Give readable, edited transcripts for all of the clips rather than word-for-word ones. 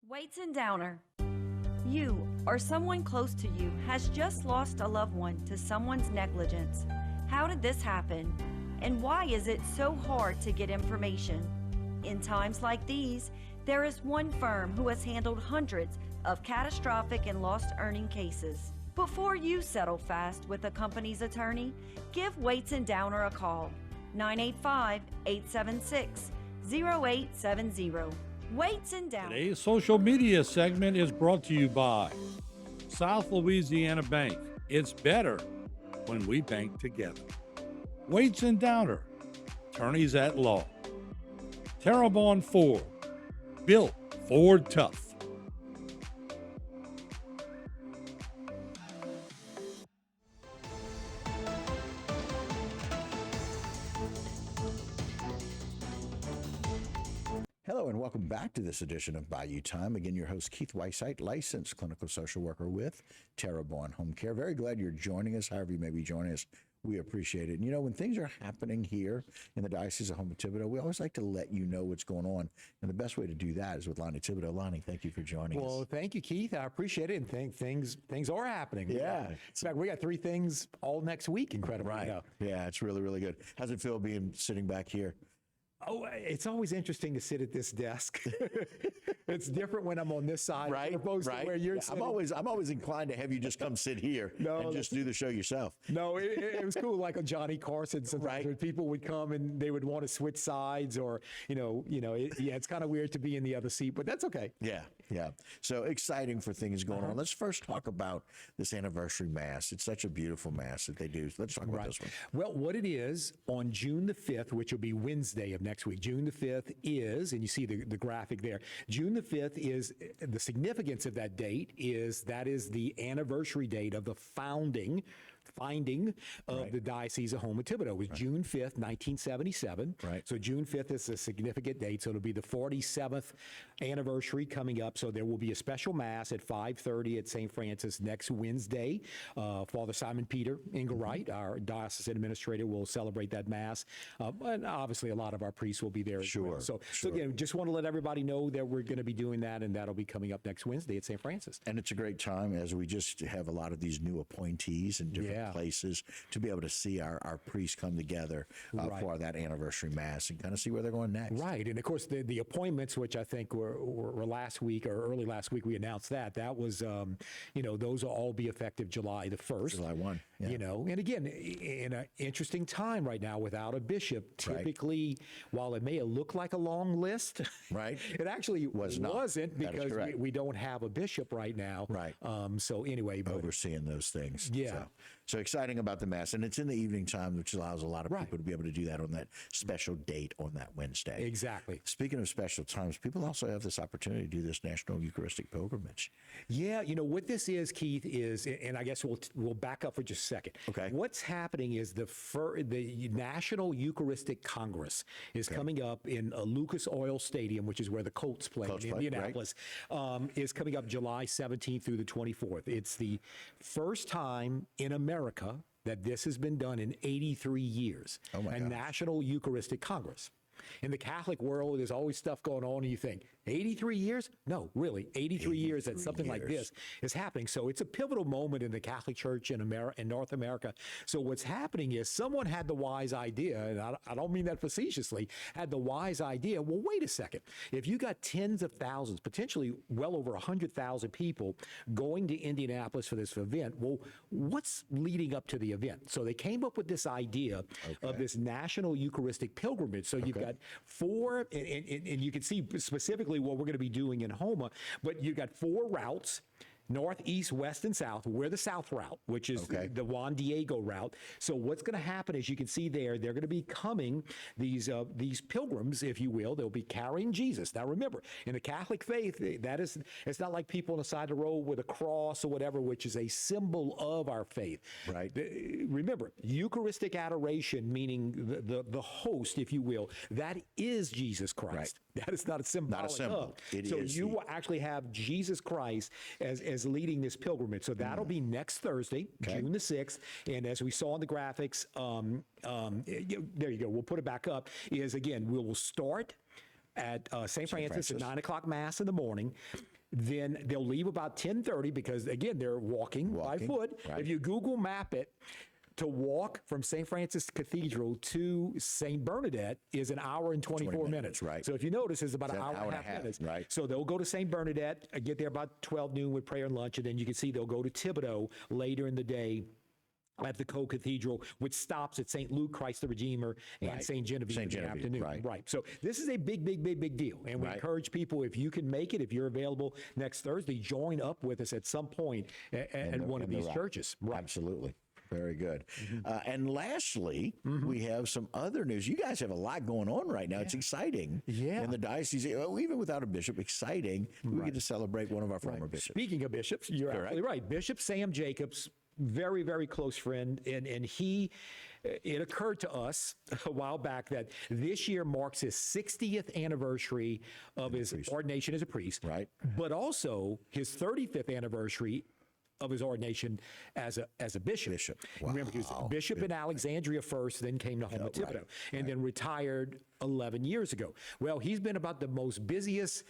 Weights and Downer. You or someone close to you has just lost a loved one to someone's negligence. How did this happen? And why is it so hard to get information? In times like these, there is one firm who has handled hundreds of catastrophic and lost earning cases. Before you settle fast with a company's attorney, give Weights and Downer a call. 985-876-0870. Weights and Downer. Today's social media segment is brought to you by South Louisiana Bank. It's better when we bank together. Weights and Downer, attorneys at law. Terrebonne Ford, built Ford tough. Hello and welcome back to this edition of Bayou Time. Again, your host, Keith Weissite, licensed clinical social worker with Terrebonne Home Care. Very glad you're joining us, however you may be joining us. We appreciate it. And you know, when things are happening here in the Diocese of Houma, we always like to let you know what's going on. And the best way to do that is with Lonnie Thibodeau. Lonnie, thank you for joining us. Well, thank you, Keith. I appreciate it. And things are happening. Yeah. In fact, we got 3 things all next week, incredibly. Right. Yeah, it's really, really good. How's it feel being sitting back here? Oh, it's always interesting to sit at this desk. It's different when I'm on this side, as opposed to where you're sitting. I'm always inclined to have you just come sit here and just do the show yourself. No, it was cool. Like on Johnny Carson, sometimes when people would come and they would want to switch sides, or it's kind of weird to be in the other seat, but that's okay. Yeah. So exciting for things going on. Let's first talk about this anniversary mass. It's such a beautiful mass that they do. Let's talk about this one. Well, what it is on June the 5th, which will be Wednesday of next week. June the 5th is, and you see the graphic there, June the 5th is, the significance of that date is that is the anniversary date of the finding of the Diocese of Houma. It was June 5th, 1977. Right. So June 5th is a significant date. So it'll be the 47th anniversary coming up. So there will be a special mass at 5:30 at St. Francis next Wednesday. Father Simon Peter Engelwright, our diocesan administrator, will celebrate that mass. And obviously a lot of our priests will be there as well. So again, just want to let everybody know that we're going to be doing that, and that'll be coming up next Wednesday at St. Francis. And it's a great time as we just have a lot of these new appointees and different places to be able to see our priests come together for that anniversary mass and kind of see where they're going next. Right. And of course, the appointments, which I think were last week or early last week, we announced that was, those will all be effective July the 1st. July 1. Yeah. And again, in an interesting time right now without a bishop, typically, while it may look like a long list, it actually wasn't, because we don't have a bishop right now. Right. So anyway. Overseeing those things. Yeah. So exciting about the mass. And it's in the evening time, which allows a lot of people to be able to do that on that special date on that Wednesday. Exactly. Speaking of special times, people also have this opportunity to do this National Eucharistic Pilgrimage. Yeah, what this is, Keith, is, and I guess we'll back up for just a second. Okay. What's happening is the National Eucharistic Congress is coming up in Lucas Oil Stadium, which is where the Colts play in Indianapolis, is coming up July 17th through the 24th. It's the first time in America that this has been done in 83 years. Oh my a gosh. National Eucharistic Congress. In the Catholic world, there's always stuff going on, and you think, 83 years? No, really, 83 years that something like this is happening. So it's a pivotal moment in the Catholic Church in North America. So what's happening is someone had the wise idea, and I don't mean that facetiously, had the wise idea, well, wait a second. If you got tens of thousands, potentially well over 100,000 people going to Indianapolis for this event, well, what's leading up to the event? So they came up with this idea of this National Eucharistic Pilgrimage. So you've got 4, and you can see specifically what we're going to be doing in Houma, but you've got 4 routes: north, east, west, and south. We're the south route, which is the Juan Diego route. So what's going to happen, as you can see there, they're going to be coming, these pilgrims, if you will. They'll be carrying Jesus. Now remember, in the Catholic faith, it's not like people on the side of the road with a cross or whatever, which is a symbol of our faith. Right. Remember, Eucharistic adoration, meaning the host, if you will, that is Jesus Christ. Right. That is not a symbol. Not a symbol. So you will actually have Jesus Christ as leading this pilgrimage. So that'll be next Thursday, June the 6th. And as we saw in the graphics, there you go. We'll put it back up. Is again, we will start at St. Francis at 9 o'clock Mass in the morning. then they'll leave about 10:30 because, again, they're walking by foot. Right. If you Google map it, to walk from St. Francis Cathedral to St. Bernadette is an hour and 24 minutes. Right. So if you notice, it's about an hour and a half minutes. Right. So they'll go to St. Bernadette, get there about 12 noon with prayer and lunch, and then you can see they'll go to Thibodeau later in the day at the co-cathedral, which stops at St. Luke, Christ the Redeemer, and St. Genevieve in the afternoon. Right. So this is a big deal. And we encourage people, if you can make it, if you're available next Thursday, join up with us at some point at one of these churches. Right. Absolutely. Very good. And lastly, we have some other news. You guys have a lot going on right now. It's exciting. Yeah. In the diocese, even without a bishop, exciting. We get to celebrate one of our former bishops. Speaking of bishops, you're absolutely right. Bishop Sam Jacobs, very close friend. And it occurred to us a while back that this year marks his 60th anniversary of his ordination as a priest. Right. But also his 35th anniversary of his ordination as a bishop. Wow. Remember, he was bishop in Alexandria first, then came to Houma, Thibodeau, and then retired 11 years ago. Well, he's been about the most busiest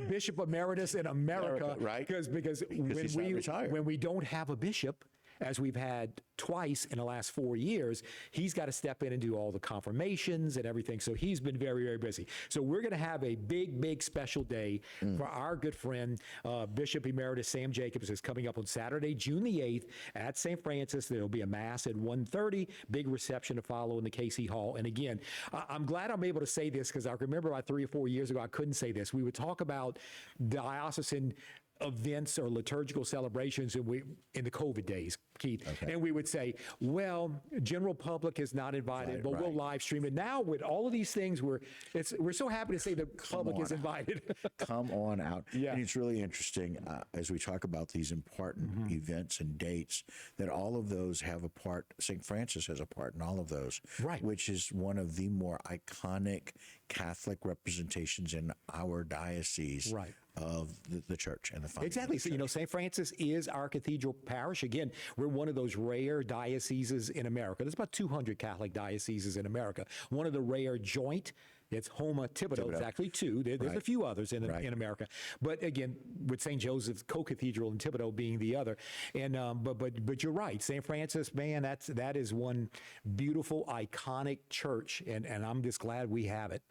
bishop emeritus in America, right? Because when we don't have a bishop, as we've had twice in the last 4 years, he's got to step in and do all the confirmations and everything. So he's been very busy. So we're going to have a big special day for our good friend, Bishop Emeritus Sam Jacobs is coming up on Saturday, June the 8th at St. Francis. There'll be a mass at 1:30, big reception to follow in the Casey Hall. And again, I'm glad I'm able to say this because I remember about 3 or 4 years ago, I couldn't say this. We would talk about diocesan events or liturgical celebrations in the COVID days, Keith. And we would say, well, general public is not invited, but we'll live stream it. Now with all of these things, we're so happy to say the public is invited. Come on out. Yeah. And it's really interesting as we talk about these important events and dates that all of those have a part. St. Francis has a part in all of those, which is one of the more iconic Catholic representations in our diocese of the church and the founding. Exactly. So, St. Francis is our cathedral parish. Again, we're one of those rare dioceses in America. There's about 200 Catholic dioceses in America. One of the rare joint. It's Houma, Thibodeau. It's actually two. There's a few others in America. But again, with St. Joseph's Co-Cathedral in Thibodeau being the other. And but you're right. St. Francis, man, that is one beautiful, iconic church. And I'm just glad we have it.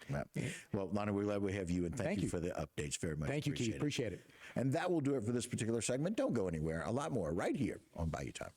Well, Lonnie, we're glad we have you. And thank you for the updates very much. Thank you, Keith. Appreciate it. And that will do it for this particular segment. Don't go anywhere. A lot more right here on Bayou Time.